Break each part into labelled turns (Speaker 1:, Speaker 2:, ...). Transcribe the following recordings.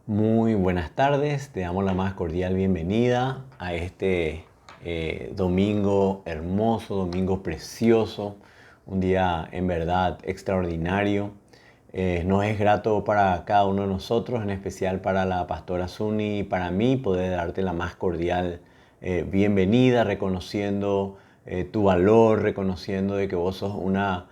Speaker 1: Muy buenas tardes, te damos la más cordial bienvenida a este domingo hermoso, domingo precioso, un día en verdad extraordinario. Nos es grato para cada uno de nosotros, en especial para la pastora Suni y para mí, poder darte la más cordial bienvenida, reconociendo tu valor, reconociendo de que vos sos una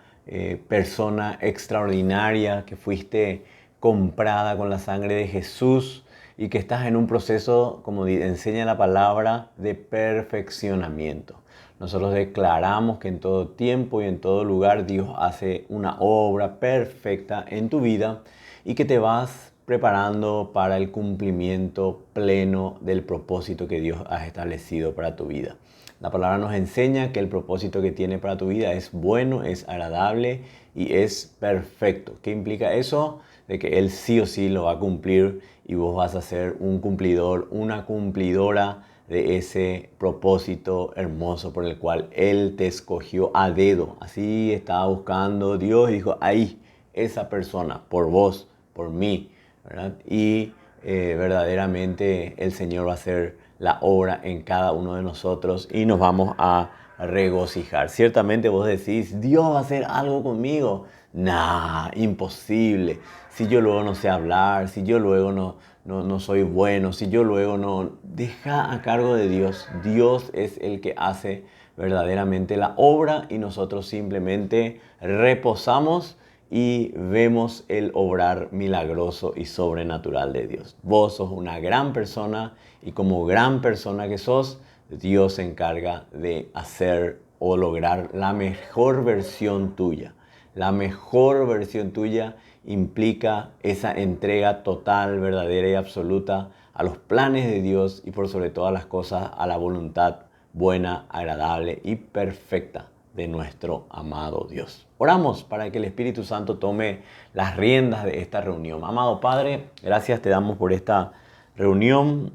Speaker 1: persona extraordinaria, que fuiste comprada con la sangre de Jesús y que estás en un proceso, como enseña la palabra, de perfeccionamiento. Nosotros declaramos que en todo tiempo y en todo lugar Dios hace una obra perfecta en tu vida y que te vas preparando para el cumplimiento pleno del propósito que Dios ha establecido para tu vida. La palabra nos enseña que el propósito que tiene para tu vida es bueno, es agradable y es perfecto. ¿Qué implica eso? De que Él sí o sí lo va a cumplir y vos vas a ser un cumplidor, una cumplidora de ese propósito hermoso por el cual Él te escogió a dedo. Así estaba buscando Dios y dijo, ahí, esa persona, por vos, por mí, ¿verdad? Y verdaderamente el Señor va a hacer la obra en cada uno de nosotros y nos vamos a regocijar. Ciertamente vos decís, Dios va a hacer algo conmigo. Nah, imposible. Si yo luego no sé hablar, si yo luego no soy bueno, si yo luego no... Deja a cargo de Dios. Dios es el que hace verdaderamente la obra y nosotros simplemente reposamos y vemos el obrar milagroso y sobrenatural de Dios. Vos sos una gran persona y como gran persona que sos, Dios se encarga de hacer o lograr la mejor versión tuya. La mejor versión tuya implica esa entrega total, verdadera y absoluta a los planes de Dios y por sobre todas las cosas a la voluntad buena, agradable y perfecta de nuestro amado Dios. Oramos para que el Espíritu Santo tome las riendas de esta reunión. Amado Padre, gracias te damos por esta reunión.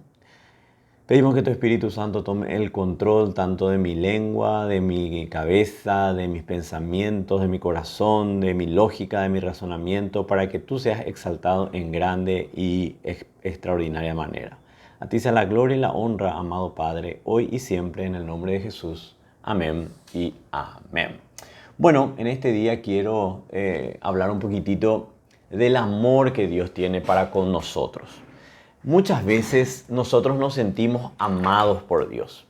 Speaker 1: Pedimos que tu Espíritu Santo tome el control tanto de mi lengua, de mi cabeza, de mis pensamientos, de mi corazón, de mi lógica, de mi razonamiento, para que tú seas exaltado en grande y extraordinaria manera. A ti sea la gloria y la honra, amado Padre, hoy y siempre, en el nombre de Jesús. Amén y amén. Bueno, en este día quiero hablar un poquitito del amor que Dios tiene para con nosotros. Muchas veces nosotros nos sentimos amados por Dios.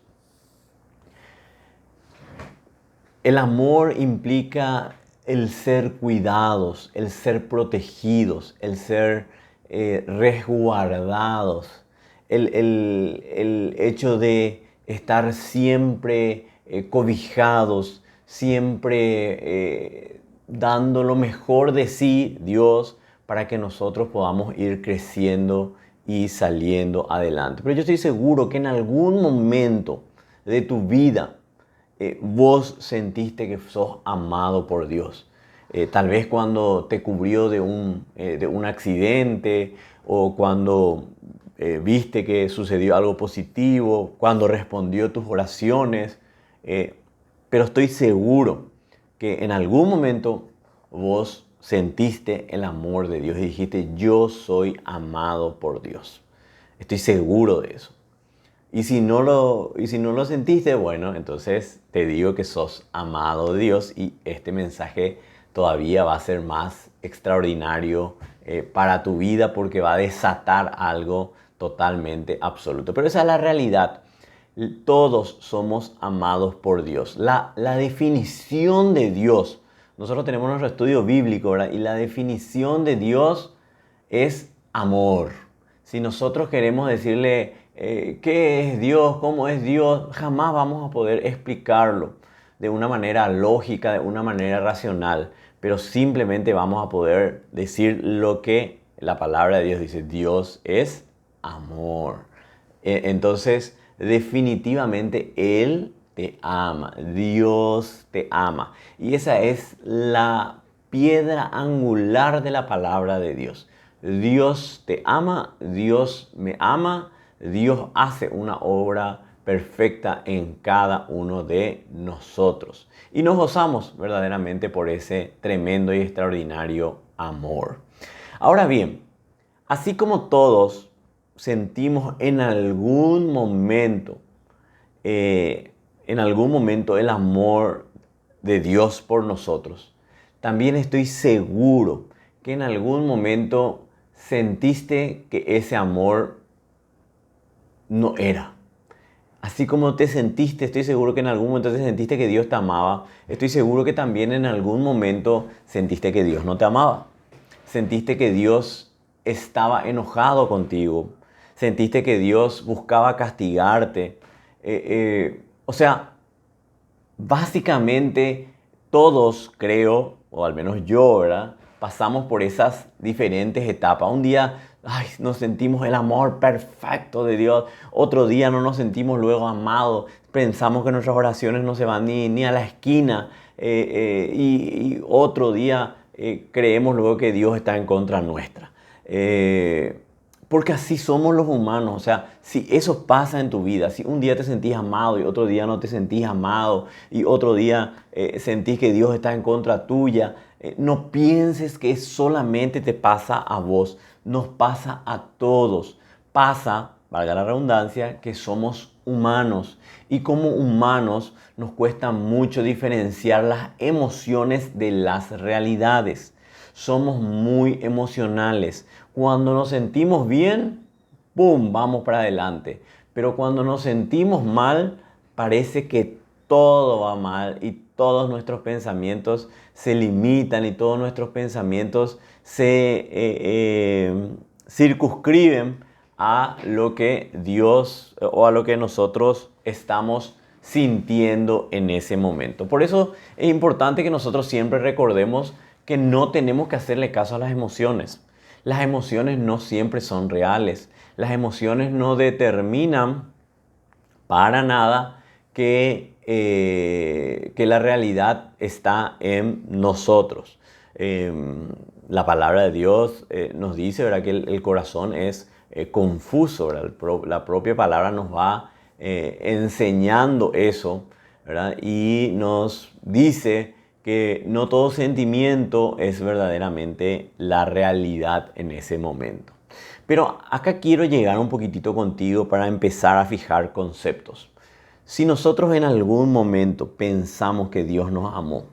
Speaker 1: El amor implica el ser cuidados, el ser protegidos, el ser resguardados, el hecho de estar siempre cobijados, siempre dando lo mejor de sí, Dios, para que nosotros podamos ir creciendo y saliendo adelante. Pero yo estoy seguro que en algún momento de tu vida vos sentiste que sos amado por Dios. Tal vez cuando te cubrió de un accidente o cuando viste que sucedió algo positivo, cuando respondió tus oraciones. Pero estoy seguro que en algún momento vos sentiste el amor de Dios y dijiste, yo soy amado por Dios. Estoy seguro de eso. Y si no lo sentiste, bueno, entonces te digo que sos amado de Dios y este mensaje todavía va a ser más extraordinario para tu vida porque va a desatar algo totalmente absoluto. Pero esa es la realidad. Todos somos amados por Dios. La definición de Dios, nosotros tenemos nuestro estudio bíblico, ¿verdad? Y la definición de Dios es amor. Si nosotros queremos decirle qué es Dios, cómo es Dios, jamás vamos a poder explicarlo de una manera lógica, de una manera racional, pero simplemente vamos a poder decir lo que la palabra de Dios dice. Dios es amor. Entonces, definitivamente Él te ama, Dios te ama. Y esa es la piedra angular de la palabra de Dios. Dios te ama, Dios me ama, Dios hace una obra perfecta en cada uno de nosotros. Y nos gozamos verdaderamente por ese tremendo y extraordinario amor. Ahora bien, Así como todos sentimos en algún momento el amor de Dios por nosotros, también estoy seguro que en algún momento sentiste que ese amor no era. Así como te sentiste, estoy seguro que en algún momento te sentiste que Dios te amaba. Estoy seguro que también en algún momento sentiste que Dios no te amaba. Sentiste que Dios estaba enojado contigo. Sentiste que Dios buscaba castigarte. O sea, básicamente todos, creo, o al menos yo, ¿verdad? Pasamos por esas diferentes etapas. Un día, ay, nos sentimos el amor perfecto de Dios. Otro día no nos sentimos luego amados. Pensamos que nuestras oraciones no se van ni a la esquina. Y otro día creemos luego que Dios está en contra nuestra. Porque así somos los humanos. O sea, si eso pasa en tu vida, si un día te sentís amado y otro día no te sentís amado y otro día sentís que Dios está en contra tuya, no pienses que solamente te pasa a vos, nos pasa a todos. Pasa, valga la redundancia, que somos humanos y como humanos nos cuesta mucho diferenciar las emociones de las realidades. Somos muy emocionales. Cuando nos sentimos bien, ¡pum!, vamos para adelante. Pero cuando nos sentimos mal, parece que todo va mal y todos nuestros pensamientos se limitan y todos nuestros pensamientos se circunscriben a lo que Dios o a lo que nosotros estamos sintiendo en ese momento. Por eso es importante que nosotros siempre recordemos que no tenemos que hacerle caso a las emociones. Las emociones no siempre son reales. Las emociones no determinan para nada que la realidad está en nosotros. La palabra de Dios nos dice, ¿verdad?, que el corazón es confuso, ¿verdad? La propia palabra nos va enseñando eso, ¿verdad? Y nos dice que no todo sentimiento es verdaderamente la realidad en ese momento. Pero acá quiero llegar un poquitito contigo para empezar a fijar conceptos. Si nosotros en algún momento pensamos que Dios nos amó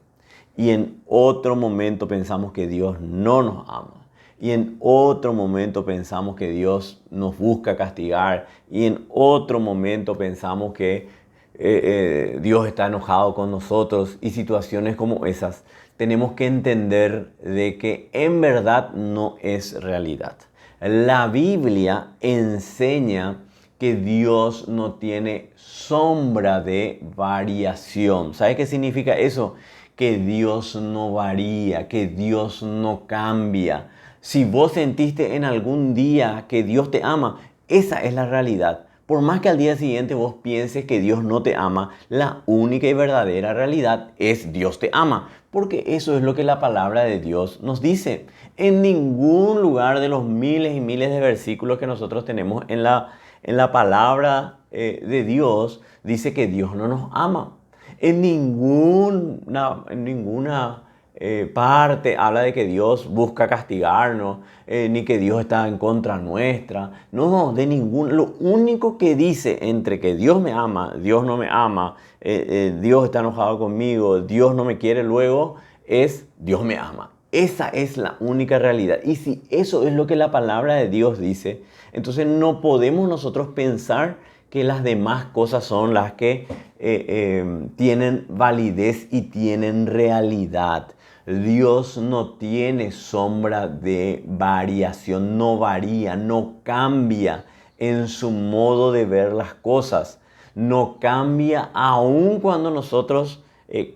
Speaker 1: y en otro momento pensamos que Dios no nos ama y en otro momento pensamos que Dios nos busca castigar y en otro momento pensamos que Dios está enojado con nosotros y situaciones como esas, tenemos que entender de que en verdad no es realidad. La Biblia enseña que Dios no tiene sombra de variación. ¿Sabe qué significa eso? Que Dios no varía, que Dios no cambia. Si vos sentiste en algún día que Dios te ama, esa es la realidad. Por más que al día siguiente vos pienses que Dios no te ama, la única y verdadera realidad es Dios te ama. Porque eso es lo que la palabra de Dios nos dice. En ningún lugar de los miles y miles de versículos que nosotros tenemos en la palabra de Dios dice que Dios no nos ama. En ninguna parte habla de que Dios busca castigarnos, ni que Dios está en contra nuestra. No, de ningún. Lo único que dice entre que Dios me ama, Dios no me ama, Dios está enojado conmigo, Dios no me quiere luego, es Dios me ama. Esa es la única realidad. Y si eso es lo que la palabra de Dios dice, entonces no podemos nosotros pensar que las demás cosas son las que tienen validez y tienen realidad. Dios no tiene sombra de variación, no varía, no cambia en su modo de ver las cosas. No cambia aun cuando nosotros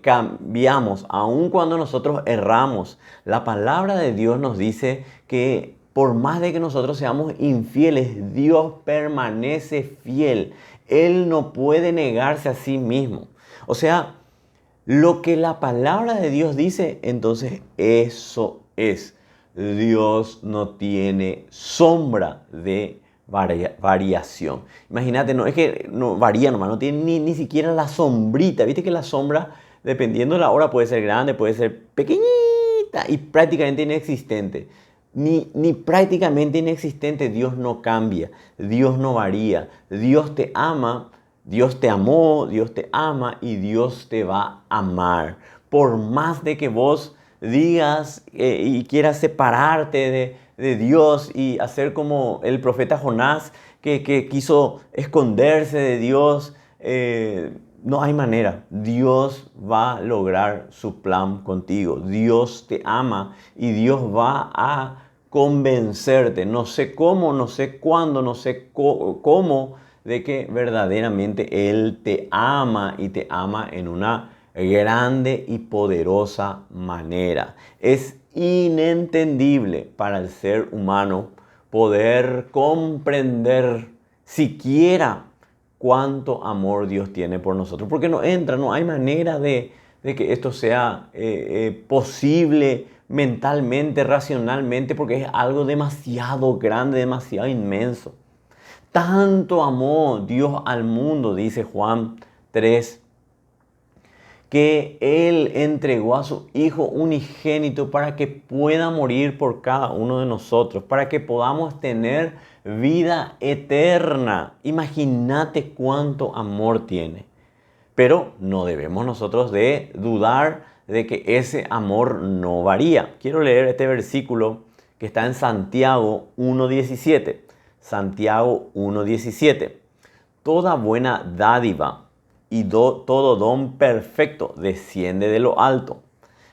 Speaker 1: cambiamos, aun cuando nosotros erramos. La palabra de Dios nos dice que por más de que nosotros seamos infieles, Dios permanece fiel. Él no puede negarse a sí mismo. O sea, lo que la palabra de Dios dice, entonces eso es. Dios no tiene sombra de variación. Imagínate, no es que no varía nomás, no tiene ni siquiera la sombrita. Viste que la sombra, dependiendo de la hora, puede ser grande, puede ser pequeñita y prácticamente inexistente. ni prácticamente inexistente. Dios no cambia, Dios no varía, Dios te ama, Dios te amó, Dios te ama y Dios te va a amar. Por más de que vos digas y quieras separarte de Dios y hacer como el profeta Jonás que quiso esconderse de Dios, no hay manera. Dios va a lograr su plan contigo. Dios te ama y Dios va a convencerte. No sé cómo, no sé cuándo, no sé cómo, de que verdaderamente Él te ama y te ama en una grande y poderosa manera. Es inentendible para el ser humano poder comprender siquiera cuánto amor Dios tiene por nosotros, porque no entra, no hay manera de que esto sea posible mentalmente, racionalmente, porque es algo demasiado grande, demasiado inmenso. Tanto amó Dios al mundo, dice Juan 3, que Él entregó a su Hijo unigénito para que pueda morir por cada uno de nosotros, para que podamos tener vida eterna. Imagínate cuánto amor tiene. Pero no debemos nosotros de dudar de que ese amor no varía. Quiero leer este versículo que está en Santiago 1.17. Santiago 1.17. Toda buena dádiva y todo don perfecto desciende de lo alto,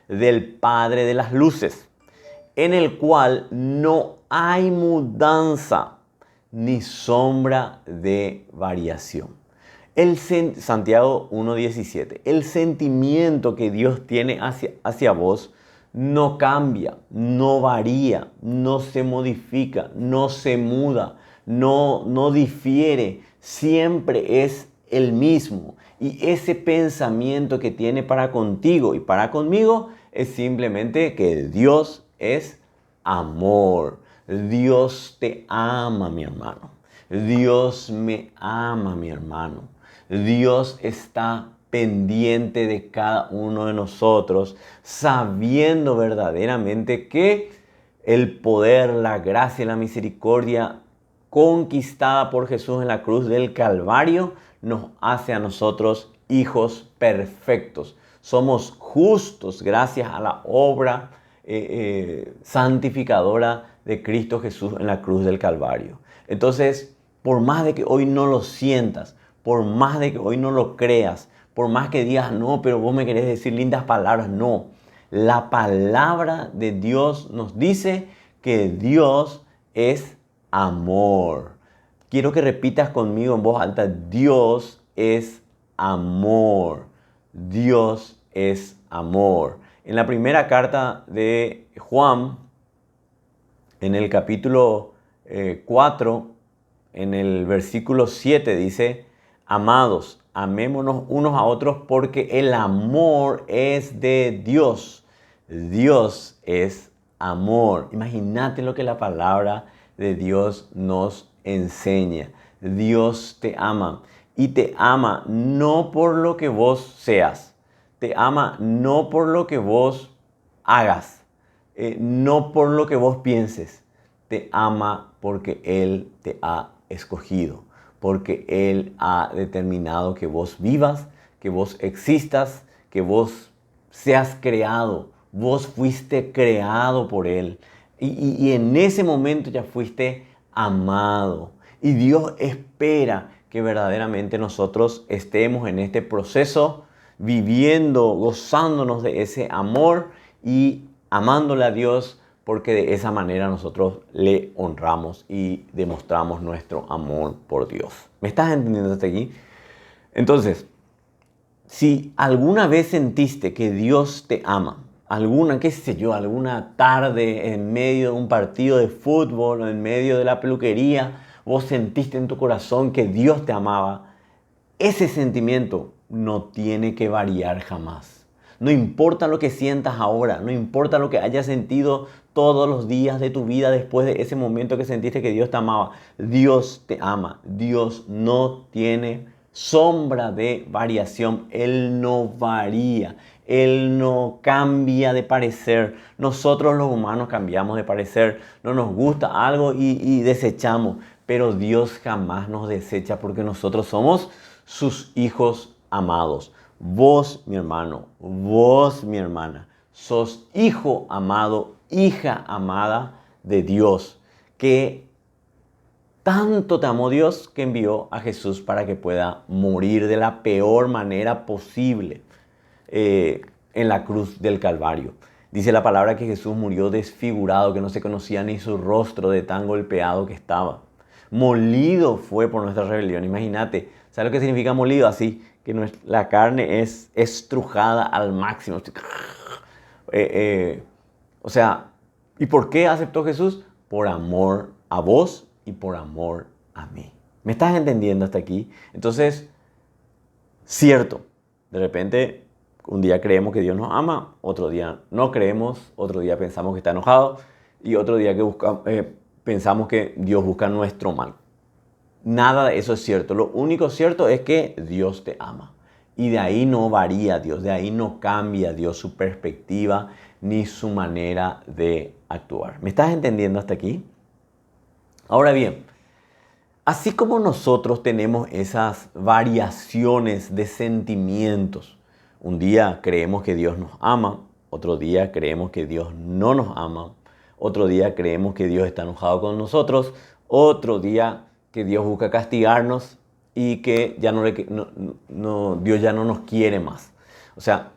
Speaker 1: del Padre de las luces, en el cual no hay mudanza ni sombra de variación. Santiago 1.17. El sentimiento que Dios tiene hacia vos no cambia, no varía, no se modifica, no se muda, no difiere, siempre es el mismo. Y ese pensamiento que tiene para contigo y para conmigo es simplemente que Dios es amor. Dios te ama, mi hermano. Dios me ama, mi hermano. Dios está pendiente de cada uno de nosotros, sabiendo verdaderamente que el poder, la gracia y la misericordia conquistada por Jesús en la cruz del Calvario nos hace a nosotros hijos perfectos. Somos justos gracias a la obra santificadora de Cristo Jesús en la cruz del Calvario. Entonces, por más de que hoy no lo sientas, por más de que hoy no lo creas, por más que digas, no, pero vos me querés decir lindas palabras, no. La palabra de Dios nos dice que Dios es amor. Quiero que repitas conmigo en voz alta, Dios es amor. Dios es amor. En la primera carta de Juan, en el capítulo 4, en el versículo 7 dice, amados, amémonos unos a otros porque el amor es de Dios. Dios es amor. Imagínate lo que la palabra de Dios nos enseña. Dios te ama y te ama no por lo que vos seas. Te ama no por lo que vos hagas, no por lo que vos pienses. Te ama porque Él te ha escogido, porque Él ha determinado que vos vivas, que vos existas, que vos seas creado. Vos fuiste creado por Él. Y en ese momento ya fuiste amado. Y Dios espera que verdaderamente nosotros estemos en este proceso, viviendo, gozándonos de ese amor y amándole a Dios, porque de esa manera nosotros le honramos y demostramos nuestro amor por Dios. ¿Me estás entendiendo hasta aquí? Entonces, si alguna vez sentiste que Dios te ama, alguna tarde en medio de un partido de fútbol o en medio de la peluquería, vos sentiste en tu corazón que Dios te amaba, ese sentimiento no tiene que variar jamás. No importa lo que sientas ahora, no importa lo que hayas sentido todos los días de tu vida después de ese momento que sentiste que Dios te amaba. Dios te ama. Dios no tiene sombra de variación. Él no varía. Él no cambia de parecer. Nosotros los humanos cambiamos de parecer. No nos gusta algo y desechamos. Pero Dios jamás nos desecha porque nosotros somos sus hijos amados. Vos, mi hermano, vos, mi hermana, sos hijo amado, hija amada de Dios, que tanto te amó Dios que envió a Jesús para que pueda morir de la peor manera posible en la cruz del Calvario. Dice la palabra que Jesús murió desfigurado, que no se conocía ni su rostro de tan golpeado que estaba. Molido fue por nuestra rebelión. Imagínate, ¿sabes lo que significa molido? Así, que la carne es estrujada al máximo. O sea, ¿y por qué aceptó Jesús? Por amor a vos y por amor a mí. ¿Me estás entendiendo hasta aquí? Entonces, cierto, de repente un día creemos que Dios nos ama, otro día no creemos, otro día pensamos que está enojado y otro día que pensamos que Dios busca nuestro mal. Nada de eso es cierto. Lo único cierto es que Dios te ama. Y de ahí no varía Dios, de ahí no cambia Dios su perspectiva ni su manera de actuar. ¿Me estás entendiendo hasta aquí? Ahora bien, así como nosotros tenemos esas variaciones de sentimientos, un día creemos que Dios nos ama, otro día creemos que Dios no nos ama, otro día creemos que Dios está enojado con nosotros, otro día que Dios busca castigarnos y que ya Dios ya no nos quiere más. O sea,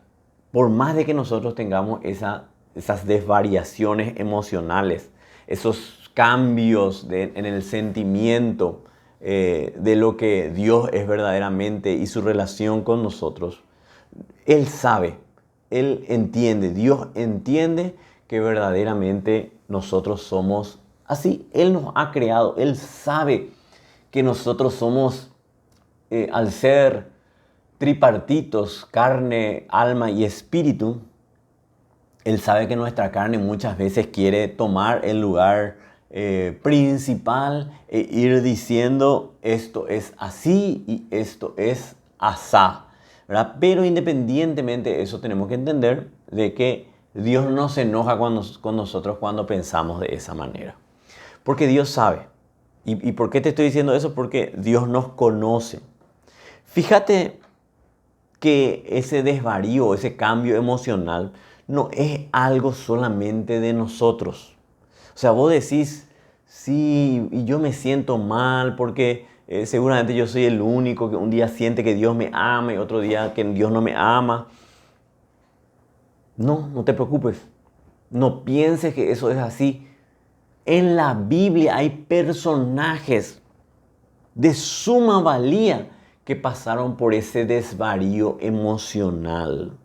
Speaker 1: por más de que nosotros tengamos esas desvariaciones emocionales, esos cambios en el sentimiento de lo que Dios es verdaderamente y su relación con nosotros, Él sabe, Él entiende, Dios entiende que verdaderamente nosotros somos así. Él nos ha creado, Él sabe que nosotros somos, al ser tripartitos, carne, alma y espíritu, Él sabe que nuestra carne muchas veces quiere tomar el lugar principal e ir diciendo esto es así y esto es asá, ¿verdad? Pero independientemente de eso tenemos que entender de que Dios no se enoja con nosotros cuando pensamos de esa manera. Porque Dios sabe. ¿Y por qué te estoy diciendo eso? Porque Dios nos conoce. Fíjate que ese desvarío, ese cambio emocional, no es algo solamente de nosotros. O sea, vos decís, sí, y yo me siento mal porque seguramente yo soy el único que un día siente que Dios me ama y otro día que Dios no me ama. No, no te preocupes. No pienses que eso es así. En la Biblia hay personajes de suma valía que pasaron por ese desvarío emocional.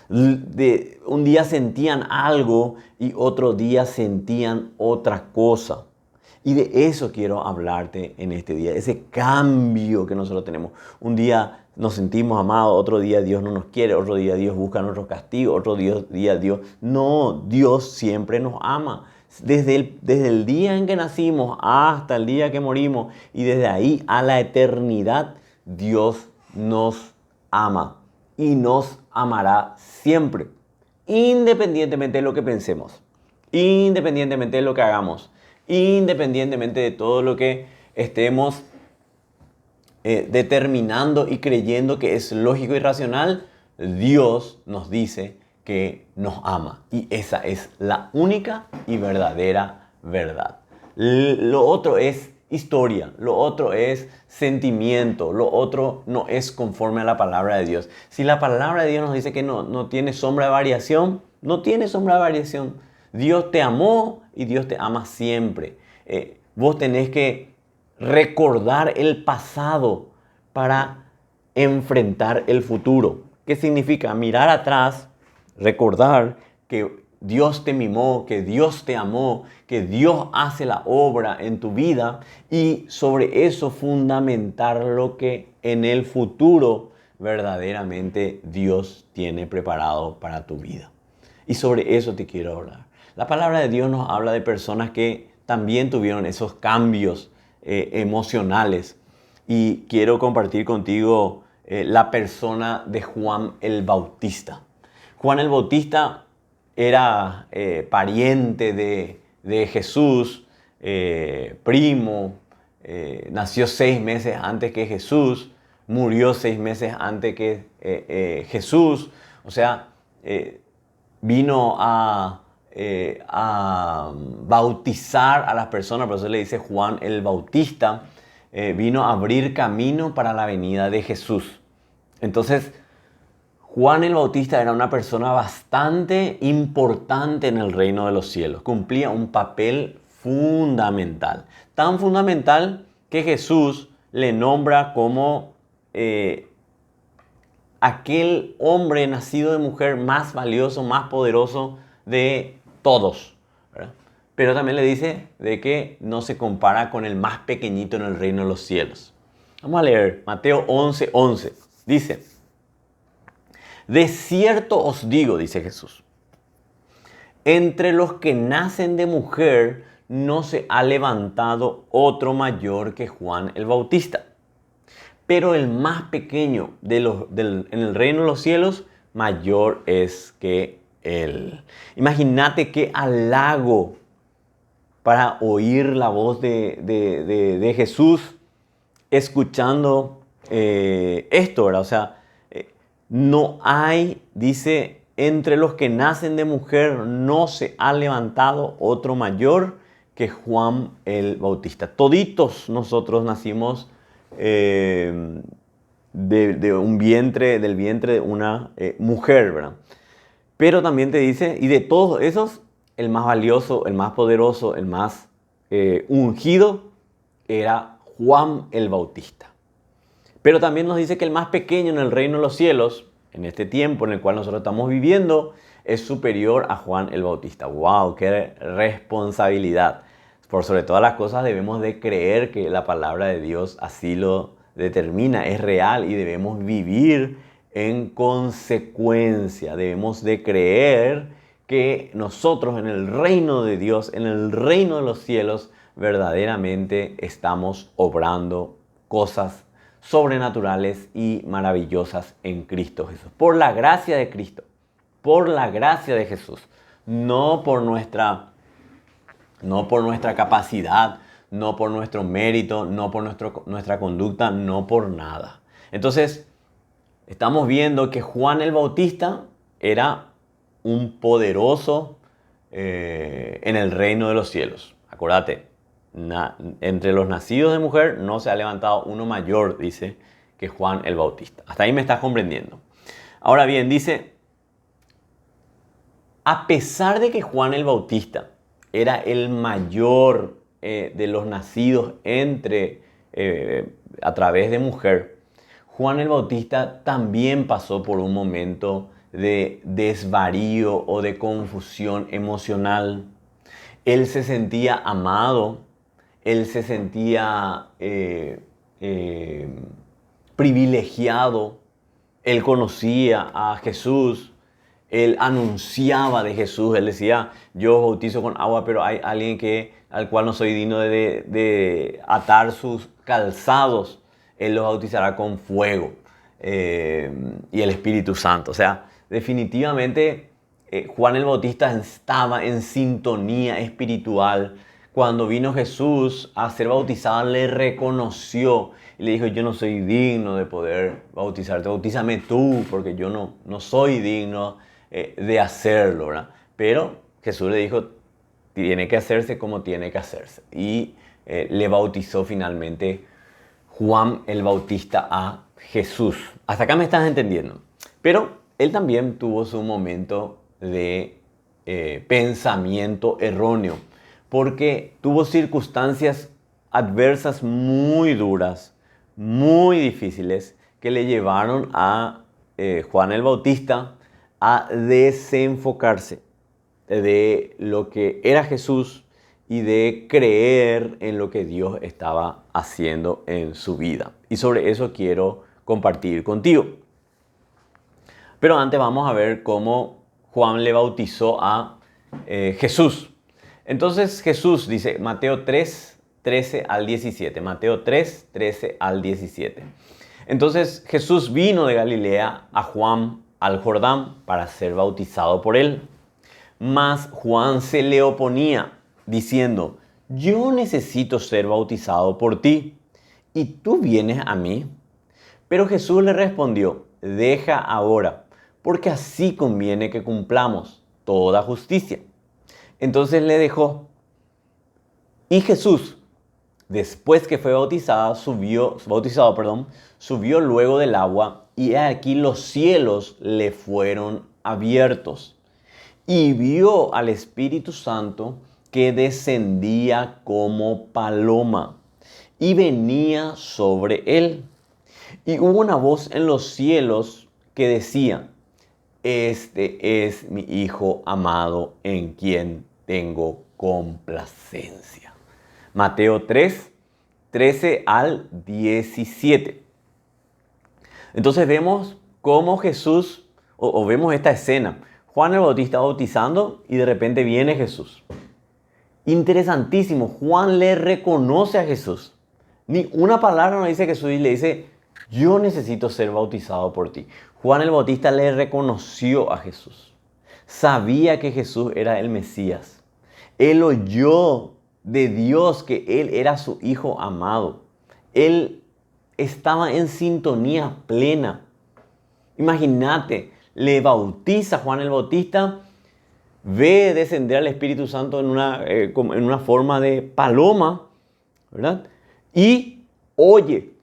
Speaker 1: Un día sentían algo y otro día sentían otra cosa. Y de eso quiero hablarte en este día, ese cambio que nosotros tenemos. Un día nos sentimos amados, otro día Dios no nos quiere, otro día Dios busca nuestro castigo, otro día Dios... No, Dios siempre nos ama. Desde el día en que nacimos hasta el día que morimos y desde ahí a la eternidad, Dios nos ama y nos amará siempre, independientemente de lo que pensemos, independientemente de lo que hagamos, independientemente de todo lo que estemos determinando y creyendo que es lógico y racional. Dios nos dice que nos ama y esa es la única y verdadera verdad. Lo otro es historia, lo otro es sentimiento, lo otro no es conforme a la palabra de Dios. Si la palabra de Dios nos dice que no tiene sombra de variación, no tiene sombra de variación. Dios te amó y Dios te ama siempre. Vos tenés que recordar el pasado para enfrentar el futuro. ¿Qué significa? Mirar atrás, recordar que Dios te mimó, que Dios te amó, que Dios hace la obra en tu vida y sobre eso fundamentar lo que en el futuro verdaderamente Dios tiene preparado para tu vida. Y sobre eso te quiero hablar. La palabra de Dios nos habla de personas que también tuvieron esos cambios emocionales. Y quiero compartir contigo la persona de Juan el Bautista. Juan el Bautista era pariente de Jesús, primo, nació 6 meses antes que Jesús, murió 6 meses antes que Jesús, o sea, vino a bautizar a las personas, por eso le dice Juan el Bautista, vino a abrir camino para la venida de Jesús. Entonces, Juan el Bautista era una persona bastante importante en el reino de los cielos, cumplía un papel fundamental, tan fundamental que Jesús le nombra como aquel hombre nacido de mujer más valioso, más poderoso de todos, ¿verdad? Pero también le dice de que no se compara con el más pequeñito en el reino de los cielos. Vamos a leer Mateo 11:11. Dice: de cierto os digo, dice Jesús, entre los que nacen de mujer no se ha levantado otro mayor que Juan el Bautista. Pero el más pequeño en el reino de los cielos, mayor es que él. Imagínate qué halago para oír la voz de Jesús escuchando esto, ¿verdad? O sea, no hay, dice, entre los que nacen de mujer no se ha levantado otro mayor que Juan el Bautista. Toditos nosotros nacimos del vientre de una mujer, ¿verdad? Pero también te dice, y de todos esos, el más valioso, el más poderoso, el más ungido era Juan el Bautista. Pero también nos dice que el más pequeño en el reino de los cielos, en este tiempo en el cual nosotros estamos viviendo, es superior a Juan el Bautista. ¡Wow! ¡Qué responsabilidad! Por sobre todas las cosas debemos de creer que la palabra de Dios así lo determina, es real y debemos vivir en consecuencia. Debemos de creer que nosotros en el reino de Dios, en el reino de los cielos, verdaderamente estamos obrando cosas sobrenaturales y maravillosas en Cristo Jesús. Por la gracia de Cristo, por la gracia de Jesús, no por nuestra capacidad, no por nuestro mérito, no por nuestra conducta, no por nada. Entonces, estamos viendo que Juan el Bautista era un poderoso en el reino de los cielos. Acuérdate, entre los nacidos de mujer no se ha levantado uno mayor, dice, que Juan el Bautista. Hasta ahí me estás comprendiendo. Ahora bien, dice, a pesar de que Juan el Bautista era el mayor de los nacidos a través de mujer, Juan el Bautista también pasó por un momento de desvarío o de confusión emocional. Él se sentía amado, él se sentía privilegiado, él conocía a Jesús, él anunciaba de Jesús, él decía, yo bautizo con agua, pero hay alguien al cual no soy digno de atar sus calzados, él los bautizará con fuego y el Espíritu Santo. O sea, definitivamente Juan el Bautista estaba en sintonía espiritual. Cuando vino Jesús a ser bautizado, le reconoció y le dijo, yo no soy digno de poder bautizarte, bautízame tú, porque yo no soy digno de hacerlo, ¿verdad? Pero Jesús le dijo, tiene que hacerse como tiene que hacerse. Y le bautizó finalmente Juan el Bautista a Jesús. Hasta acá me estás entendiendo. Pero él también tuvo su momento de pensamiento erróneo, porque tuvo circunstancias adversas muy duras, muy difíciles, que le llevaron a Juan el Bautista a desenfocarse de lo que era Jesús y de creer en lo que Dios estaba haciendo en su vida. Y sobre eso quiero compartir contigo. Pero antes vamos a ver cómo Juan le bautizó a Jesús. Entonces Jesús dice, Mateo 3, 13 al 17. Mateo 3, 13 al 17. Entonces Jesús vino de Galilea a Juan al Jordán para ser bautizado por él. Mas Juan se le oponía, diciendo: yo necesito ser bautizado por ti, ¿y tú vienes a mí? Pero Jesús le respondió: deja ahora, porque así conviene que cumplamos toda justicia. Entonces le dejó. Y Jesús, después que fue subió luego del agua, y he aquí los cielos le fueron abiertos. Y vio al Espíritu Santo que descendía como paloma y venía sobre él. Y hubo una voz en los cielos que decía: este es mi Hijo amado, en quien tengo complacencia. Mateo 3, 13 al 17. Entonces vemos cómo Jesús, o vemos esta escena. Juan el Bautista bautizando y de repente viene Jesús. Interesantísimo, Juan le reconoce a Jesús. Ni una palabra no dice Jesús y le dice: yo necesito ser bautizado por ti. Juan el Bautista le reconoció a Jesús. Sabía que Jesús era el Mesías. Él oyó de Dios que Él era su Hijo amado. Él estaba en sintonía plena. Imagínate, le bautiza Juan el Bautista, ve descender al Espíritu Santo en una forma de paloma, ¿verdad? Y oye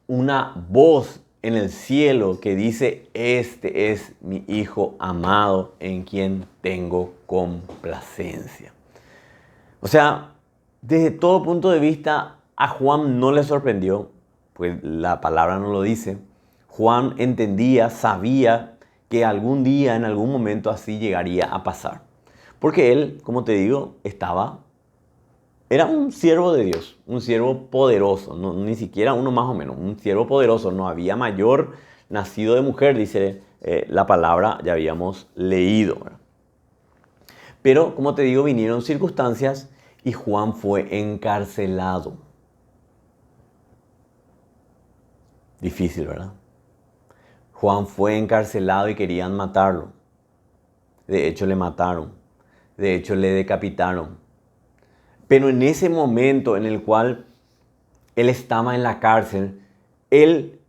Speaker 1: una voz en el cielo que dice: este es mi Hijo amado, en quien tengo complacencia. O sea, desde todo punto de vista, a Juan no le sorprendió, pues la palabra no lo dice. Juan entendía, sabía que algún día, en algún momento así llegaría a pasar. Porque él, como te digo, era un siervo de Dios, un siervo poderoso, no, ni siquiera uno más o menos, un siervo poderoso. No había mayor nacido de mujer, dice la palabra, ya habíamos leído, ¿verdad? Pero, como te digo, vinieron circunstancias y Juan fue encarcelado. Difícil, ¿verdad? Juan fue encarcelado y querían matarlo. De hecho, le mataron. De hecho, le decapitaron. Pero en ese momento en el cual él estaba en la cárcel, él,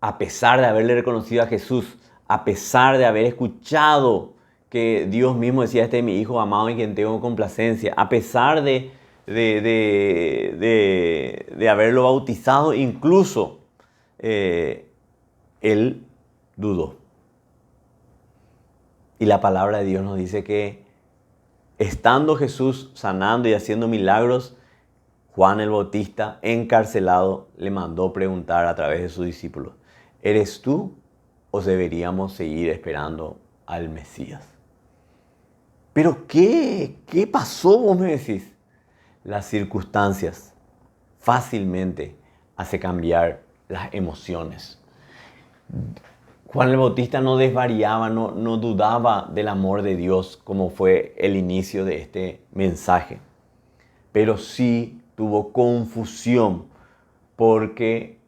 Speaker 1: a pesar de haberle reconocido a Jesús, a pesar de haber escuchado que Dios mismo decía: este es mi Hijo amado en quien tengo complacencia, a pesar de haberlo bautizado, incluso él dudó. Y la palabra de Dios nos dice que, estando Jesús sanando y haciendo milagros, Juan el Bautista, encarcelado, le mandó preguntar a través de sus discípulos: ¿eres tú o deberíamos seguir esperando al Mesías? ¿Pero qué pasó, vos me decís? Las circunstancias fácilmente hacen cambiar las emociones. Juan el Bautista no desvariaba, no dudaba del amor de Dios, como fue el inicio de este mensaje. Pero sí tuvo confusión, porque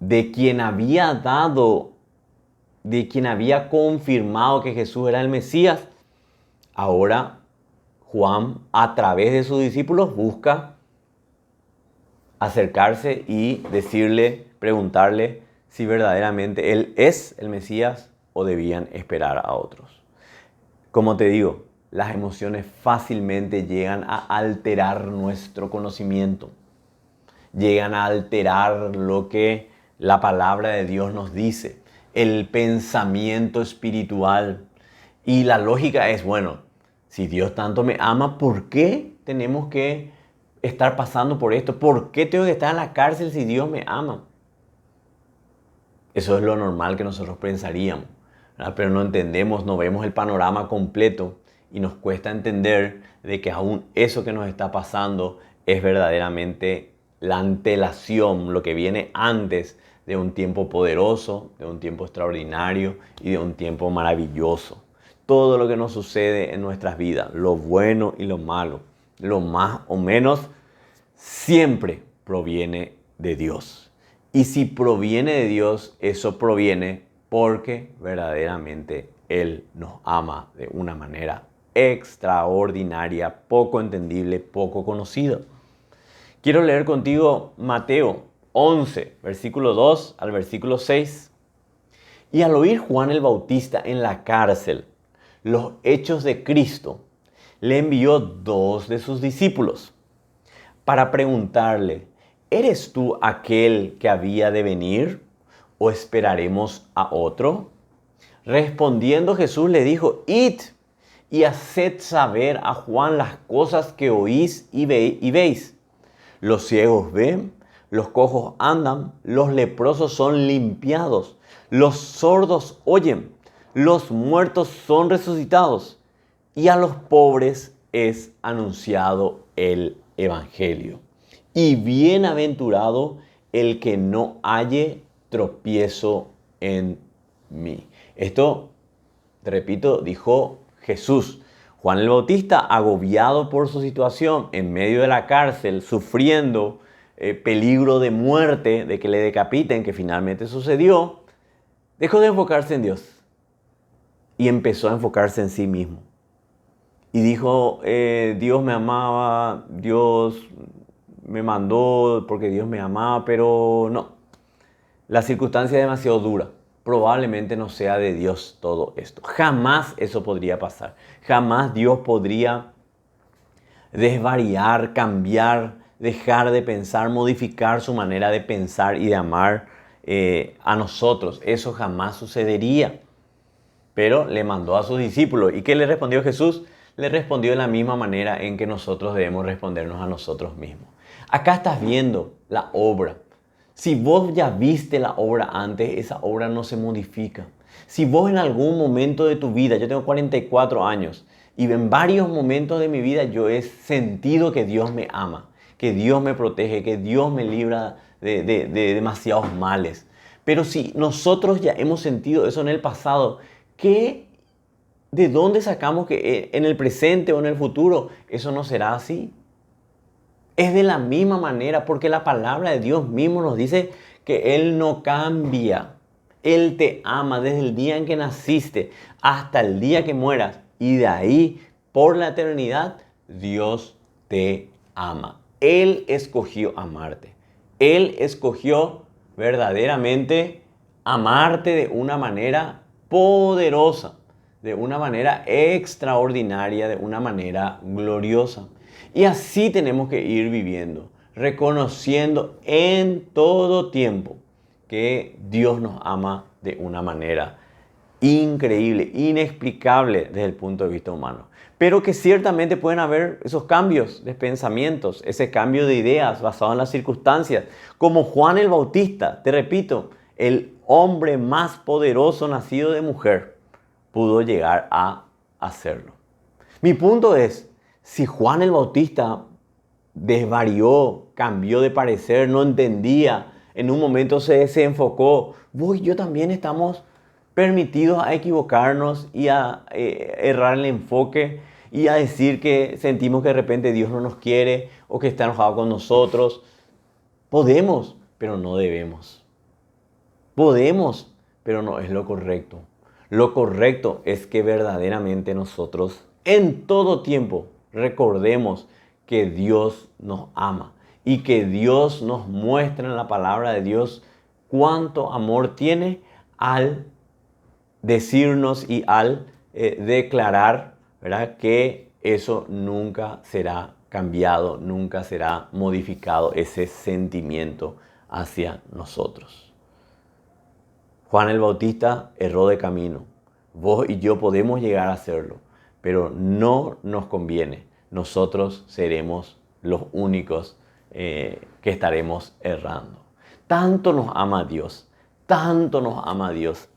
Speaker 1: de quien había confirmado que Jesús era el Mesías, ahora Juan, a través de sus discípulos, busca acercarse y preguntarle si verdaderamente él es el Mesías o debían esperar a otros. Como te digo, las emociones fácilmente llegan a alterar nuestro conocimiento, llegan a alterar lo que la palabra de Dios nos dice, el pensamiento espiritual. Y la lógica es: bueno, si Dios tanto me ama, ¿por qué tenemos que estar pasando por esto? ¿Por qué tengo que estar en la cárcel si Dios me ama? Eso es lo normal que nosotros pensaríamos, ¿verdad? Pero no entendemos, no vemos el panorama completo y nos cuesta entender de que aún eso que nos está pasando es verdaderamente la antelación, lo que viene antes de un tiempo poderoso, de un tiempo extraordinario y de un tiempo maravilloso. Todo lo que nos sucede en nuestras vidas, lo bueno y lo malo, lo más o menos, siempre proviene de Dios. Y si proviene de Dios, eso proviene porque verdaderamente Él nos ama de una manera extraordinaria, poco entendible, poco conocida. Quiero leer contigo Mateo 11, versículo 2 al versículo 6. Y al oír Juan el Bautista en la cárcel los hechos de Cristo, le envió 2 de sus discípulos para preguntarle: ¿eres tú aquel que había de venir o esperaremos a otro? Respondiendo Jesús le dijo: id y haced saber a Juan las cosas que oís y veis. Los ciegos ven, los cojos andan, los leprosos son limpiados, los sordos oyen, los muertos son resucitados, y a los pobres es anunciado el Evangelio. Y bienaventurado el que no halle tropiezo en mí. Esto, te repito, dijo Jesús. Juan el Bautista, agobiado por su situación, en medio de la cárcel, sufriendo peligro de muerte, de que le decapiten, que finalmente sucedió, dejó de enfocarse en Dios y empezó a enfocarse en sí mismo. Y dijo: Dios me amaba, Dios me mandó porque Dios me amaba, pero no, la circunstancia es demasiado dura. Probablemente no sea de Dios todo esto. Jamás eso podría pasar. Jamás Dios podría desvariar, cambiar, dejar de pensar, modificar su manera de pensar y de amar a nosotros. Eso jamás sucedería. Pero le mandó a sus discípulos. ¿Y qué le respondió Jesús? Le respondió de la misma manera en que nosotros debemos respondernos a nosotros mismos. Acá estás viendo la obra. Si vos ya viste la obra antes, esa obra no se modifica. Si vos en algún momento de tu vida, yo tengo 44 años, y en varios momentos de mi vida yo he sentido que Dios me ama, que Dios me protege, que Dios me libra de demasiados males. Pero si nosotros ya hemos sentido eso en el pasado, ¿de dónde sacamos que en el presente o en el futuro eso no será así? Es de la misma manera, porque la palabra de Dios mismo nos dice que Él no cambia. Él te ama desde el día en que naciste hasta el día que mueras. Y de ahí, por la eternidad, Dios te ama. Él escogió amarte. Él escogió verdaderamente amarte de una manera poderosa, de una manera extraordinaria, de una manera gloriosa. Y así tenemos que ir viviendo, reconociendo en todo tiempo que Dios nos ama de una manera increíble, inexplicable desde el punto de vista humano. Pero que ciertamente pueden haber esos cambios de pensamientos, ese cambio de ideas basado en las circunstancias. Como Juan el Bautista, te repito, el hombre más poderoso nacido de mujer pudo llegar a hacerlo. Mi punto es, si Juan el Bautista desvarió, cambió de parecer, no entendía, en un momento se desenfocó, vos y yo también estamos permitidos a equivocarnos y a errar el enfoque y a decir que sentimos que de repente Dios no nos quiere o que está enojado con nosotros. Podemos, pero no debemos. Podemos, pero no es lo correcto. Lo correcto es que verdaderamente nosotros en todo tiempo recordemos que Dios nos ama y que Dios nos muestra en la palabra de Dios cuánto amor tiene al decirnos y al declarar, ¿verdad?, que eso nunca será cambiado, nunca será modificado, ese sentimiento hacia nosotros. Juan el Bautista erró de camino. Vos y yo podemos llegar a hacerlo, pero no nos conviene. Nosotros seremos los únicos que estaremos errando. Tanto nos ama Dios, tanto nos ama Dios,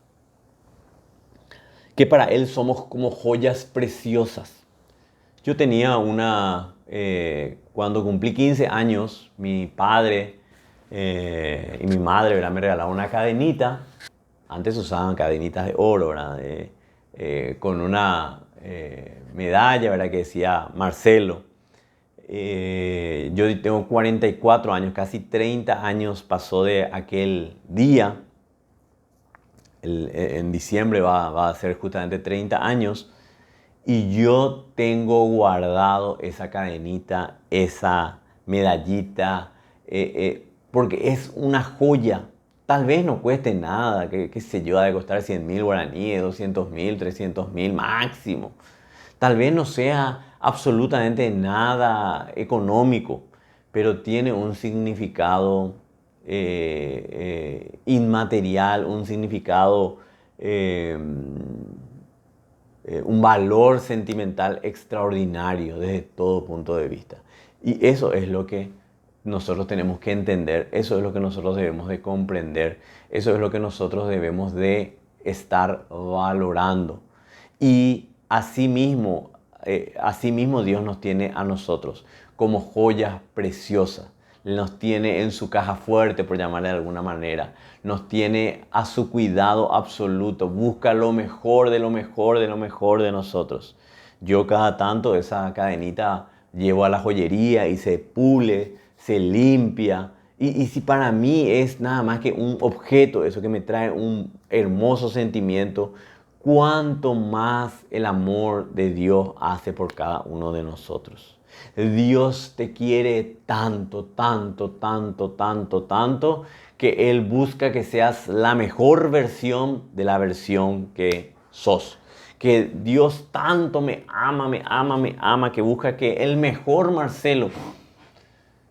Speaker 1: que para Él somos como joyas preciosas. Yo tenía cuando cumplí 15 años, mi padre y mi madre, ¿verdad?, me regalaron una cadenita. Antes usaban cadenitas de oro, ¿verdad?, con una medalla, ¿verdad?, que decía Marcelo. Yo tengo 44 años, casi 30 años pasó de aquel día. En diciembre va a ser justamente 30 años. Y yo tengo guardado esa cadenita, esa medallita, porque es una joya. Tal vez no cueste nada, qué sé yo, ha de costar 100.000 guaraníes, 200.000, 300.000 máximo. Tal vez no sea absolutamente nada económico, pero tiene un significado inmaterial, un significado, un valor sentimental extraordinario desde todo punto de vista. Y eso es lo que nosotros tenemos que entender, eso es lo que nosotros debemos de comprender, eso es lo que nosotros debemos de estar valorando. Y asimismo Dios nos tiene a nosotros como joyas preciosas. Nos tiene en su caja fuerte, por llamarle de alguna manera. Nos tiene a su cuidado absoluto. Busca lo mejor de lo mejor de lo mejor de nosotros. Yo cada tanto esa cadenita llevo a la joyería y se pule, se limpia. Y si para mí es nada más que un objeto, eso que me trae un hermoso sentimiento, cuánto más el amor de Dios hace por cada uno de nosotros. Dios te quiere tanto, tanto, tanto, tanto, tanto, que Él busca que seas la mejor versión de la versión que sos. Que Dios tanto me ama, me ama, me ama, que busca que el mejor Marcelo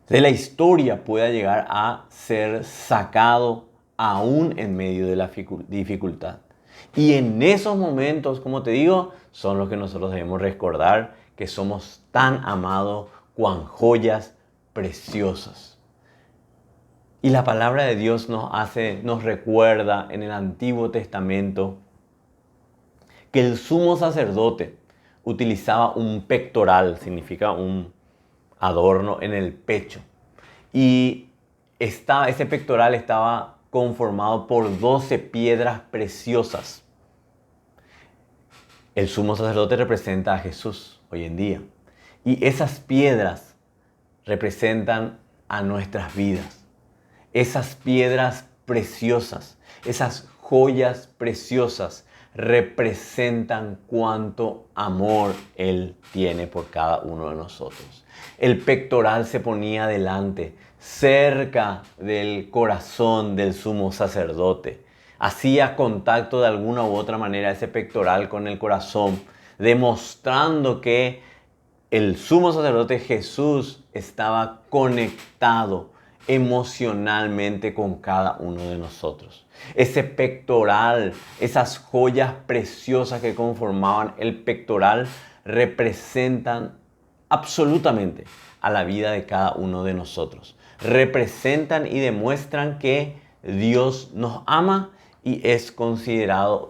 Speaker 1: de la historia pueda llegar a ser sacado aún en medio de la dificultad. Y en esos momentos, como te digo, son los que nosotros debemos recordar que somos tan amados cuan joyas preciosas. Y la palabra de Dios nos recuerda en el Antiguo Testamento que el sumo sacerdote utilizaba un pectoral, significa un adorno en el pecho. Y ese pectoral estaba conformado por 12 piedras preciosas. El sumo sacerdote representa a Jesús hoy en día. Y esas piedras representan a nuestras vidas. Esas piedras preciosas, esas joyas preciosas representan cuánto amor Él tiene por cada uno de nosotros. El pectoral se ponía delante, cerca del corazón del sumo sacerdote. Hacía contacto de alguna u otra manera ese pectoral con el corazón, demostrando que el sumo sacerdote Jesús estaba conectado emocionalmente con cada uno de nosotros. Ese pectoral, esas joyas preciosas que conformaban el pectoral representan absolutamente a la vida de cada uno de nosotros. Representan y demuestran que Dios nos ama y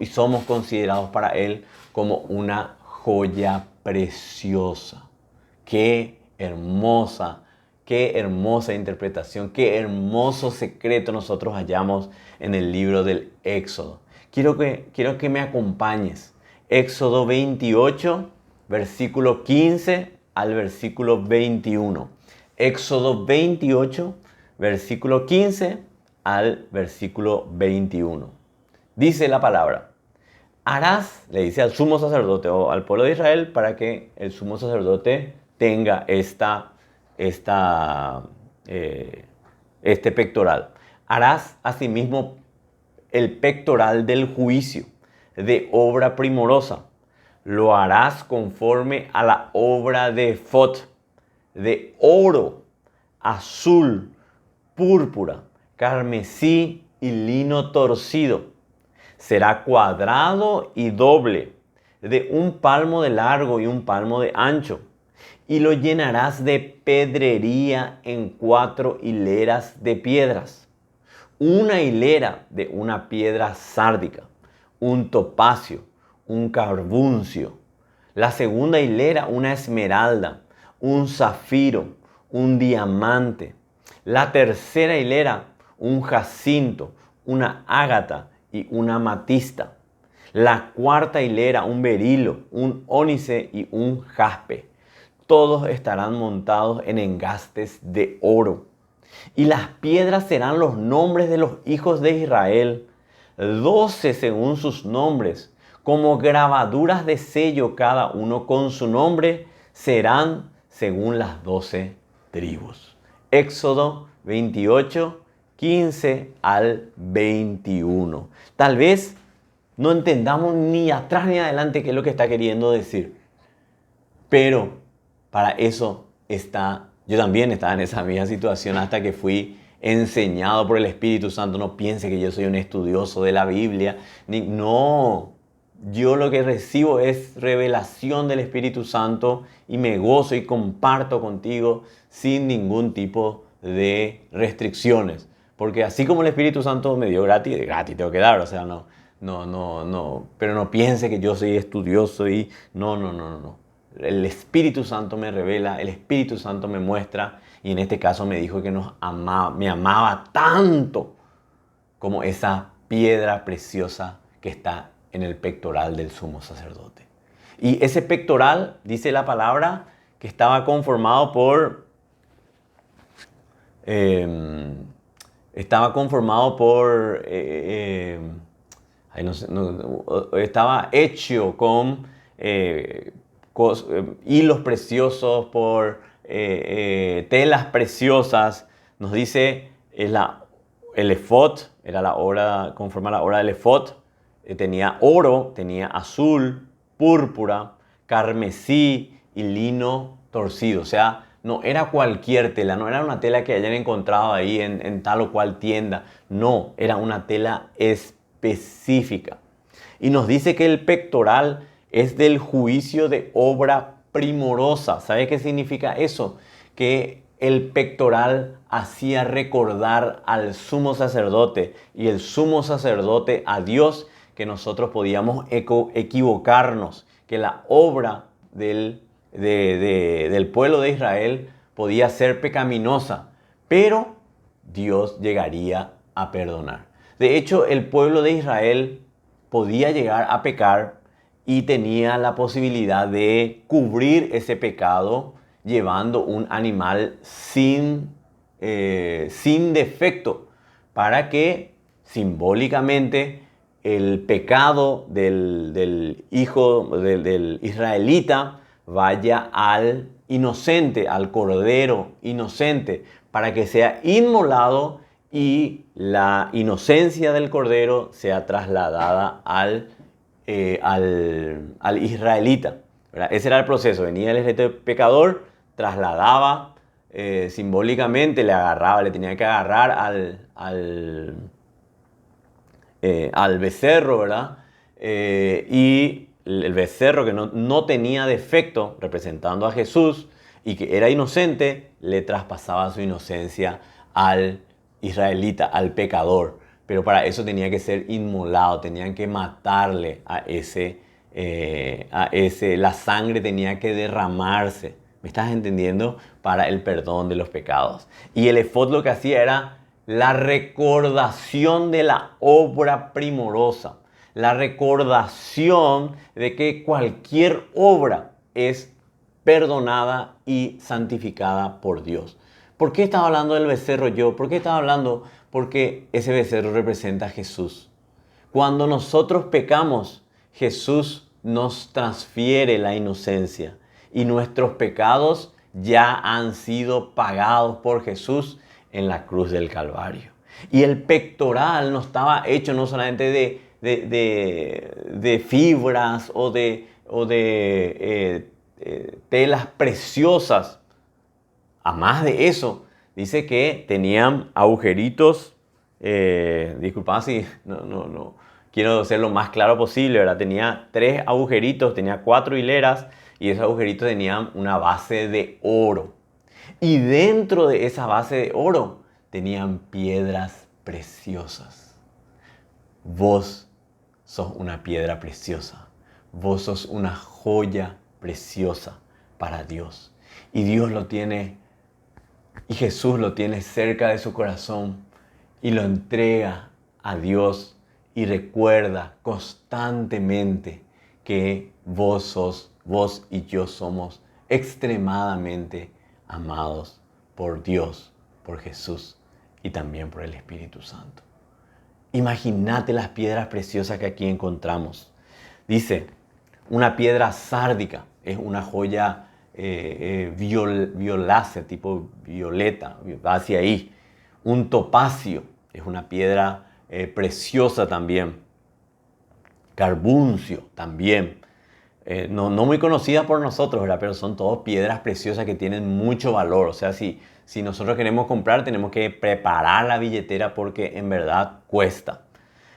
Speaker 1: somos considerados para Él como una joya preciosa. Qué hermosa interpretación, qué hermoso secreto nosotros hallamos en el libro del Éxodo. Quiero que me acompañes. Éxodo 28, versículo 15 al versículo 21. Éxodo 28, versículo 15 al versículo 21. Dice la palabra: harás, le dice al sumo sacerdote o al pueblo de Israel, para que el sumo sacerdote tenga este pectoral. Harás asimismo el pectoral del juicio de obra primorosa. Lo harás conforme a la obra de efod, de oro, azul, púrpura, carmesí y lino torcido. Será cuadrado y doble, de 1 palmo de largo y 1 palmo de ancho. Y lo llenarás de pedrería en 4 hileras de piedras. Una hilera de una piedra sárdica, un topacio, un carbuncio. La segunda hilera una esmeralda, un zafiro, un diamante. La tercera hilera un jacinto, una ágata y una amatista. La cuarta hilera un berilo, un ónice y un jaspe. Todos estarán montados en engastes de oro. Y las piedras serán los nombres de los hijos de Israel, 12 según sus nombres, como grabaduras de sello cada uno con su nombre, serán según las 12 tribus. Éxodo 28, 15 al 21. Tal vez no entendamos ni atrás ni adelante qué es lo que está queriendo decir. Pero para eso yo también estaba en esa misma situación hasta que fui enseñado por el Espíritu Santo. No piense que yo soy un estudioso de la Biblia. No, yo lo que recibo es revelación del Espíritu Santo y me gozo y comparto contigo sin ningún tipo de restricciones. Porque así como el Espíritu Santo me dio gratis, de gratis tengo que dar. O sea, no. Pero no piense que yo soy estudioso y no. El Espíritu Santo me revela, el Espíritu Santo me muestra y en este caso me dijo que me amaba tanto como esa piedra preciosa que está en el pectoral del sumo sacerdote. Y ese pectoral, dice la palabra, que estaba conformado por... estaba hecho con hilos preciosos, por telas preciosas. Nos dice el efod, era la hora, conforme a la hora del efod, tenía oro, tenía azul, púrpura, carmesí y lino torcido. O sea, no era cualquier tela, no era una tela que hayan encontrado ahí en tal o cual tienda. No, era una tela específica. Y nos dice que el pectoral es del juicio de obra primorosa. ¿Sabe qué significa eso? Que el pectoral hacía recordar al sumo sacerdote y el sumo sacerdote a Dios que nosotros podíamos equivocarnos, que la obra del pueblo de Israel podía ser pecaminosa, pero Dios llegaría a perdonar. De hecho, el pueblo de Israel podía llegar a pecar y tenía la posibilidad de cubrir ese pecado llevando un animal sin defecto para que simbólicamente el pecado del hijo del israelita vaya al inocente, al cordero inocente, para que sea inmolado y la inocencia del cordero sea trasladada al israelita, ¿verdad? Ese era el proceso. Venía el israelita pecador, trasladaba simbólicamente, le tenía que agarrar al becerro, ¿verdad? Y el becerro que no tenía defecto, representando a Jesús, y que era inocente, le traspasaba su inocencia al israelita, al pecador. Pero para eso tenía que ser inmolado, tenían que matarle a ese, la sangre tenía que derramarse. ¿Me estás entendiendo? Para el perdón de los pecados. Y el efod lo que hacía era la recordación de la obra primorosa, la recordación de que cualquier obra es perdonada y santificada por Dios. ¿Por qué estaba hablando del becerro yo? ¿Por qué estaba hablando? Porque ese becerro representa a Jesús. Cuando nosotros pecamos, Jesús nos transfiere la inocencia y nuestros pecados ya han sido pagados por Jesús en la cruz del Calvario. Y el pectoral no estaba hecho no solamente de fibras o de telas preciosas. A más de eso, dice que tenían agujeritos. Disculpa si no quiero ser lo más claro posible, ¿verdad? Tenía 3 agujeritos, tenía 4 hileras y esos agujeritos tenían una base de oro. Y dentro de esa base de oro tenían piedras preciosas. Vos sos una piedra preciosa. Vos sos una joya preciosa para Dios. Y Dios lo tiene, y Jesús lo tiene cerca de su corazón y lo entrega a Dios y recuerda constantemente que vos y yo somos extremadamente amados por Dios, por Jesús y también por el Espíritu Santo. Imagínate las piedras preciosas que aquí encontramos. Dice, una piedra sárdica es una joya violácea, tipo violeta, va hacia ahí. Un topacio es una piedra preciosa también. Carbuncio también. No muy conocida por nosotros, ¿verdad? Pero son todas piedras preciosas que tienen mucho valor. O sea, si nosotros queremos comprar, tenemos que preparar la billetera porque en verdad cuesta.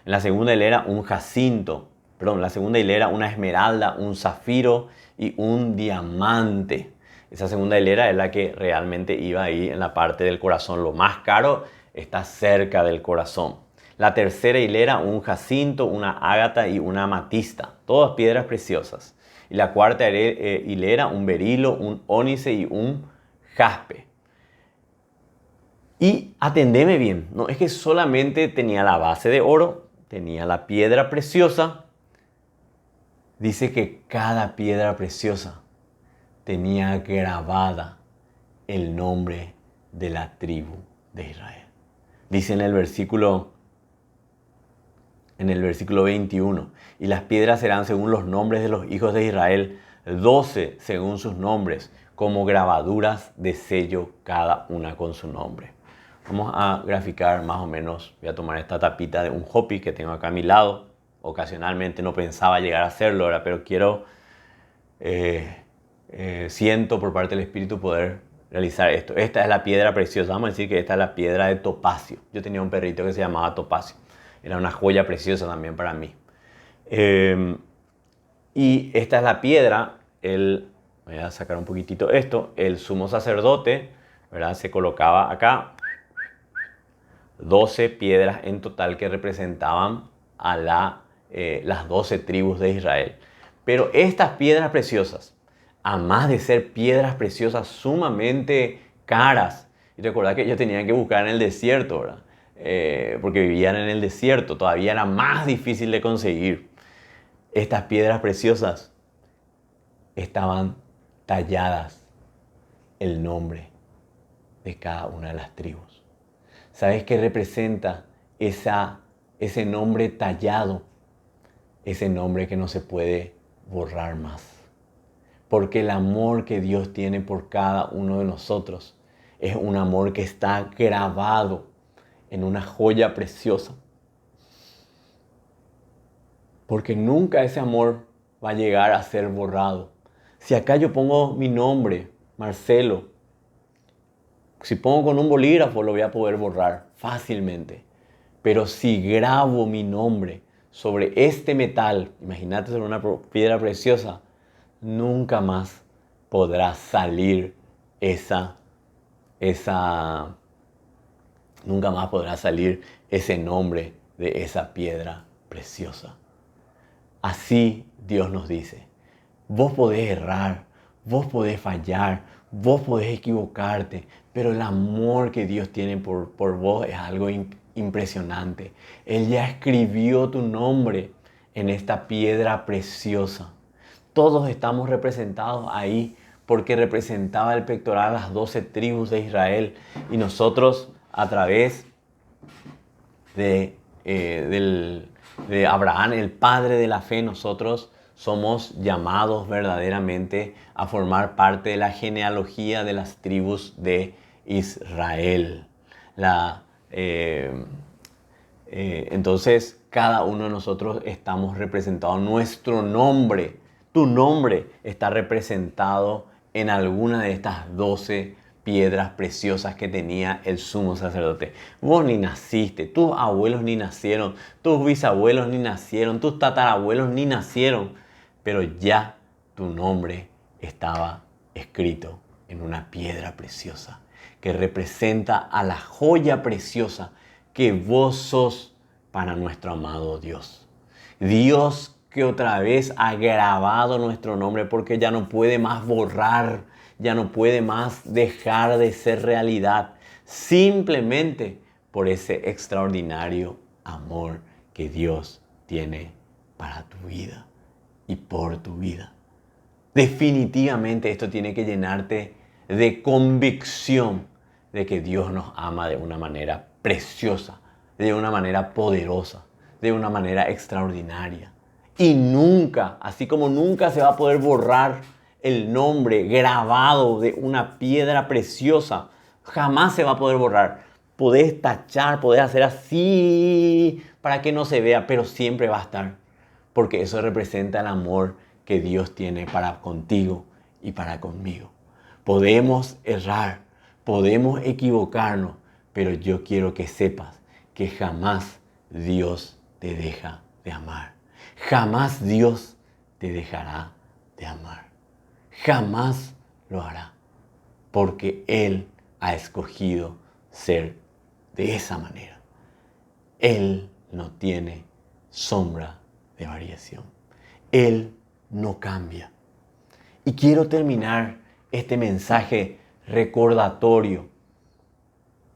Speaker 1: En la segunda hilera, un jacinto. Perdón, en la segunda hilera, una esmeralda, un zafiro y un diamante. Esa segunda hilera es la que realmente iba ahí en la parte del corazón. Lo más caro está cerca del corazón. La tercera hilera, un jacinto, una ágata y una amatista. Todas piedras preciosas. Y la cuarta hilera, un berilo, un ónice y un jaspe. Y atendeme bien, no es que solamente tenía la base de oro, tenía la piedra preciosa. Dice que cada piedra preciosa tenía grabada el nombre de la tribu de Israel. Dice en el versículo 21, y las piedras serán según los nombres de los hijos de Israel, 12 según sus nombres, como grabaduras de sello, cada una con su nombre. Vamos a graficar más o menos, voy a tomar esta tapita de un hopi que tengo acá a mi lado. Ocasionalmente no pensaba llegar a hacerlo ahora, pero siento por parte del Espíritu poder realizar esto. Esta es la piedra preciosa, vamos a decir que esta es la piedra de topacio. Yo tenía un perrito que se llamaba Topacio. Era una joya preciosa también para mí. Y esta es la piedra, voy a sacar un poquitito esto, el sumo sacerdote, ¿verdad? Se colocaba acá 12 piedras en total que representaban a las 12 tribus de Israel. Pero estas piedras preciosas, además de ser piedras preciosas sumamente caras, y recordad que ellos tenían que buscar en el desierto, ¿verdad? Porque vivían en el desierto, todavía era más difícil de conseguir. Estas piedras preciosas estaban talladas el nombre de cada una de las tribus. ¿Sabes qué representa ese nombre tallado? Ese nombre que no se puede borrar más. Porque el amor que Dios tiene por cada uno de nosotros es un amor que está grabado en una joya preciosa. Porque nunca ese amor va a llegar a ser borrado. Si acá yo pongo mi nombre, Marcelo, si pongo con un bolígrafo lo voy a poder borrar fácilmente. Pero si grabo mi nombre sobre este metal, imagínate sobre una piedra preciosa, nunca más podrá salir nunca más podrá salir ese nombre de esa piedra preciosa. Así Dios nos dice, vos podés errar, vos podés fallar, vos podés equivocarte, pero el amor que Dios tiene por vos es algo impresionante. Él ya escribió tu nombre en esta piedra preciosa. Todos estamos representados ahí porque representaba el pectoral a las 12 tribus de Israel y nosotros a través de Abraham, el padre de la fe, nosotros somos llamados verdaderamente a formar parte de la genealogía de las tribus de Israel. Entonces, cada uno de nosotros estamos representados. Nuestro nombre, tu nombre, está representado en alguna de estas 12 piedras preciosas que tenía el sumo sacerdote. Vos ni naciste, tus abuelos ni nacieron, tus bisabuelos ni nacieron, tus tatarabuelos ni nacieron, pero ya tu nombre estaba escrito en una piedra preciosa que representa a la joya preciosa que vos sos para nuestro amado Dios. Dios que otra vez ha grabado nuestro nombre porque ya no puede más borrar, ya no puede más dejar de ser realidad, simplemente por ese extraordinario amor que Dios tiene para tu vida y por tu vida. Definitivamente esto tiene que llenarte de convicción de que Dios nos ama de una manera preciosa, de una manera poderosa, de una manera extraordinaria. Y nunca, así como nunca se va a poder borrar el nombre grabado de una piedra preciosa, jamás se va a poder borrar. Podés tachar, podés hacer así para que no se vea, pero siempre va a estar. Porque eso representa el amor que Dios tiene para contigo y para conmigo. Podemos errar, podemos equivocarnos, pero yo quiero que sepas que jamás Dios te deja de amar. Jamás Dios te dejará de amar. Jamás lo hará. Porque Él ha escogido ser de esa manera. Él no tiene sombra de variación. Él no cambia. Y quiero terminar este mensaje recordatorio.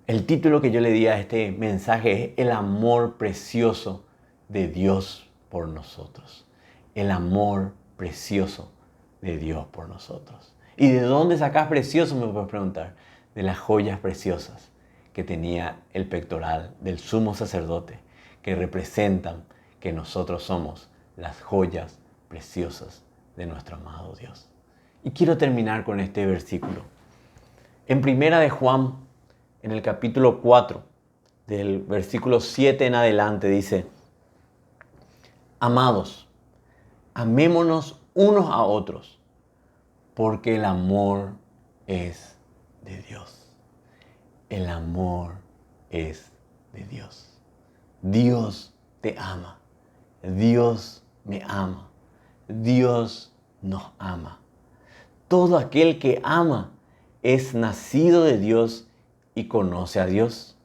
Speaker 1: El título que yo le di a este mensaje es El amor precioso de Dios por nosotros. El amor precioso de Dios por nosotros. ¿Y de dónde sacas precioso? Me puedes preguntar. De las joyas preciosas que tenía el pectoral del sumo sacerdote, que representan que nosotros somos las joyas preciosas de nuestro amado Dios. Y quiero terminar con este versículo. En Primera de Juan, en el capítulo 4, del versículo 7 en adelante, dice: Amados, amémonos unos a otros, porque el amor es de Dios. El amor es de Dios. Dios te ama. Dios me ama. Dios nos ama. Todo aquel que ama es nacido de Dios y conoce a Dios.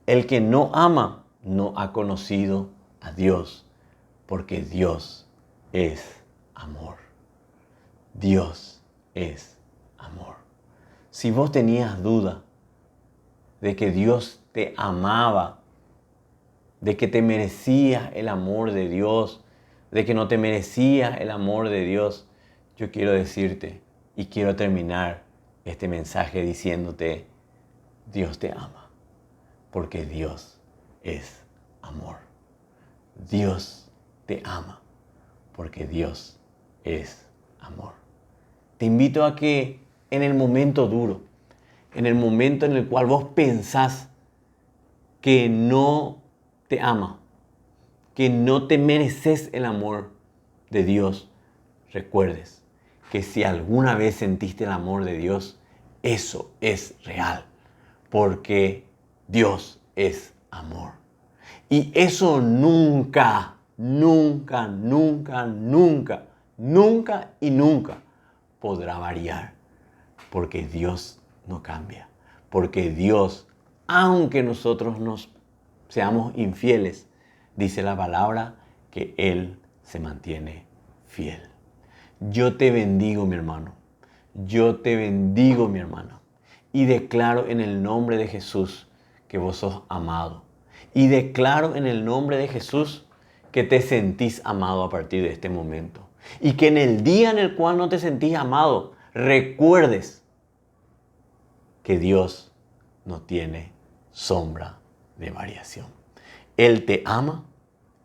Speaker 1: El que no ama no ha conocido a Dios, porque Dios es amor. Dios es amor. Si vos tenías duda de que Dios te amaba, de que te merecías el amor de Dios, de que no te merecías el amor de Dios, yo quiero decirte y quiero terminar este mensaje diciéndote: Dios te ama, porque Dios es amor. Dios te ama, porque Dios es amor. Te invito a que en el momento duro, en el momento en el cual vos pensás que no te ama, que no te mereces el amor de Dios, recuerdes que si alguna vez sentiste el amor de Dios, eso es real, porque Dios es amor. Y eso nunca, nunca, nunca, nunca, nunca y nunca podrá variar, porque Dios no cambia, porque Dios, aunque nosotros nos seamos infieles, dice la palabra que Él se mantiene fiel. Yo te bendigo, mi hermano. Yo te bendigo, mi hermana. Y declaro en el nombre de Jesús que vos sos amado. Y declaro en el nombre de Jesús que te sentís amado a partir de este momento. Y que en el día en el cual no te sentís amado, recuerdes que Dios no tiene sombra de variación. Él te ama,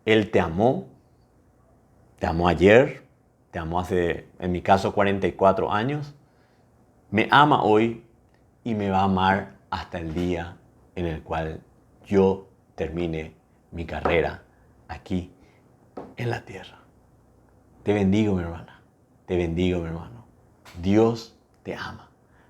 Speaker 1: Él te amó ayer, te amó hace, en mi caso, 44 años, me ama hoy y me va a amar hasta el día en el cual yo termine mi carrera aquí en la tierra. Te bendigo, mi hermana, te bendigo, mi hermano. Dios te ama.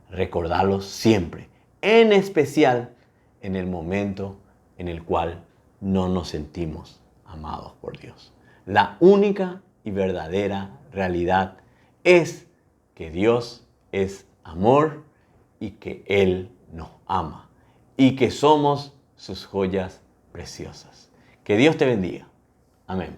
Speaker 1: Recordalo siempre, en especial en el momento en el cual no nos sentimos amados por Dios. La única y verdadera realidad es que Dios es amor y que Él nos ama y que somos sus joyas preciosas. Que Dios te bendiga. Amén.